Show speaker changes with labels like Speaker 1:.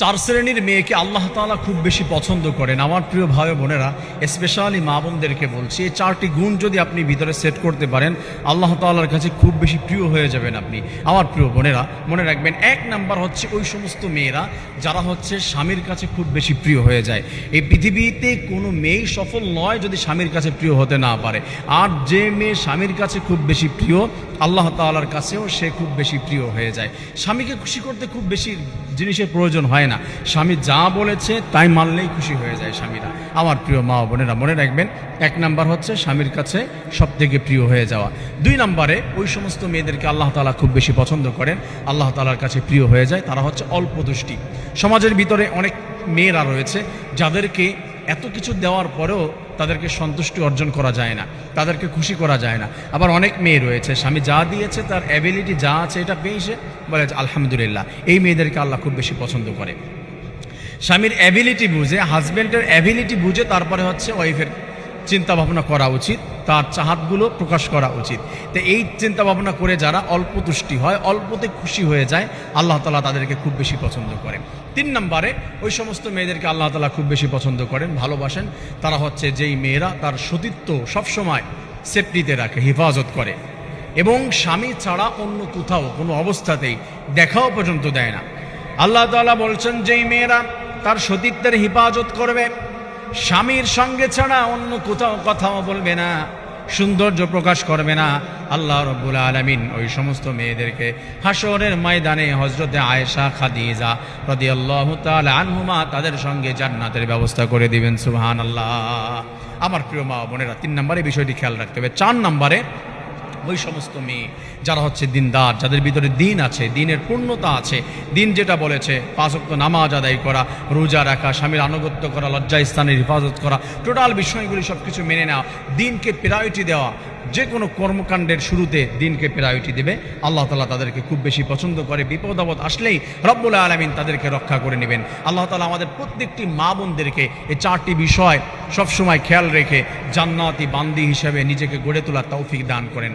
Speaker 1: চার শ্রেণীর মেয়েকে আল্লাহ তাআলা খুব বেশি পছন্দ করেন। আমার প্রিয় ভাই বোনেরা, স্পেশালি মা বোনদেরকে বলছি, এই চারটি গুণ যদি আপনি ভিতরে সেট করতে পারেন, আল্লাহ তাআলার কাছে খুব বেশি প্রিয় হয়ে যাবেন আপনি। আমার প্রিয় বোনেরা, মনে রাখবেন, এক নাম্বার হচ্ছে ওই সমস্ত মেয়েরা যারা হচ্ছে স্বামীর কাছে খুব বেশি প্রিয় হয়ে যায়। এই পৃথিবীতে কোনো মেয়েই সফল নয় যদি স্বামীর কাছে প্রিয় হতে না পারে। আর যে মেয়ে স্বামীর কাছে খুব বেশি প্রিয়, আল্লাহ তাআলার কাছেও সে খুব বেশি প্রিয় হয়ে যায়। স্বামীকে খুশি করতে খুব বেশি জিনিসের প্রয়োজন হয় না, স্বামী যা বলেছে তাই মানলেই খুশি হয়ে যায় স্বামীরা। আমার প্রিয় মা বোনেরা, মনে রাখবেন, এক নাম্বার হচ্ছে স্বামীর কাছে সব থেকে প্রিয় হয়ে যাওয়া। দুই নাম্বারে ওই সমস্ত মেয়েদেরকে আল্লাহ তাআলা খুব বেশি পছন্দ করেন, আল্লাহ তাআলার কাছে প্রিয় হয়ে যায়, তারা হচ্ছে অল্প দুষ্টি। সমাজের ভিতরে অনেক মেয়েরা রয়েছে যাদেরকে এত কিছু দেওয়ার পরেও তাদেরকে সন্তুষ্টি অর্জন করা যায় না, তাদেরকে খুশি করা যায় না। আবার অনেক মেয়ে রয়েছে স্বামী যা দিয়েছে, তার অ্যাবিলিটি যা আছে, এটা পেয়ে সে বলে আলহামদুলিল্লাহ। এই মেয়েদেরকে আল্লাহ খুব বেশি পছন্দ করে। স্বামীর অ্যাবিলিটি বুঝে, হাজব্যান্ডের অ্যাবিলিটি বুঝে তারপরে হচ্ছে ওয়াইফের চিন্তা ভাবনা করা উচিত, তার চাহাতগুলো প্রকাশ করা উচিত। তো এই চিন্তা ভাবনা করে যারা অল্প তুষ্টি হয়, অল্পতে খুশি হয়ে যায়, আল্লাহ তাআলা তাদেরকে খুব বেশি পছন্দ করেন। তিন নম্বরে ওই সমস্ত মেয়েদেরকে আল্লাহ তাআলা খুব বেশি পছন্দ করেন, ভালোবাসেন, তারা হচ্ছে যেই মেয়েরা তার সতীত্ব সবসময় সেফটিতে রাখে, হেফাজত করে, এবং স্বামী ছাড়া অন্য কোথাও কোনো অবস্থাতেই দেখাও পর্যন্ত দেয় না। আল্লাহ তাআলা বলছেন, যেই মেয়েরা তার সতীত্বের হেফাজত করবে, স্বামীর সঙ্গে ছাড়া অন্য কোথাও কথাও বলবে না, সৌন্দর্য প্রকাশ করবে না, আল্লাহ রাব্বুল আলামিন ওই সমস্ত মেয়েদেরকে হাশরের ময়দানে হযরতে আয়েশা, খাদিজা রাদিয়াল্লাহু তাআলা আনহুমা তাদের সঙ্গে জান্নাতের ব্যবস্থা করে দিবেন। সুবহানাল্লাহ। আমার প্রিয় মা বোনেরা, তিন নম্বরে বিষয়টি খেয়াল রাখতে হবে। চার নম্বরে ওই সমস্ত মেয়ে যারা হচ্ছে দিনদার, যাদের ভিতরে দিন আছে, দিনের পূর্ণতা আছে, দিন যেটা বলেছে, 5 ওয়াক্ত নামাজ আদায় করা, রোজা রাখা, স্বামীর আনুগত্য করা, লজ্জাস্থানের হেফাজত করা, টোটাল বিষয়গুলি সব কিছু মেনে নেওয়া, দিনকে প্রায়োরিটি দেওয়া, যে কোনো কর্মকাণ্ডের শুরুতে দিনকে প্রায়োরিটি দেবে, আল্লাহ তাআলা তাদেরকে খুব বেশি পছন্দ করে। বিপদ আপদ আসলেই রব্বুল আলামিন তাদেরকে রক্ষা করে নেবেন। আল্লাহ তাআলা আমাদের প্রত্যেকটি মা বোনদেরকে এই চারটি বিষয় সবসময় খেয়াল রেখে জান্নাতি বান্দি হিসেবে নিজেকে গড়ে তোলার তৌফিক দান করেন।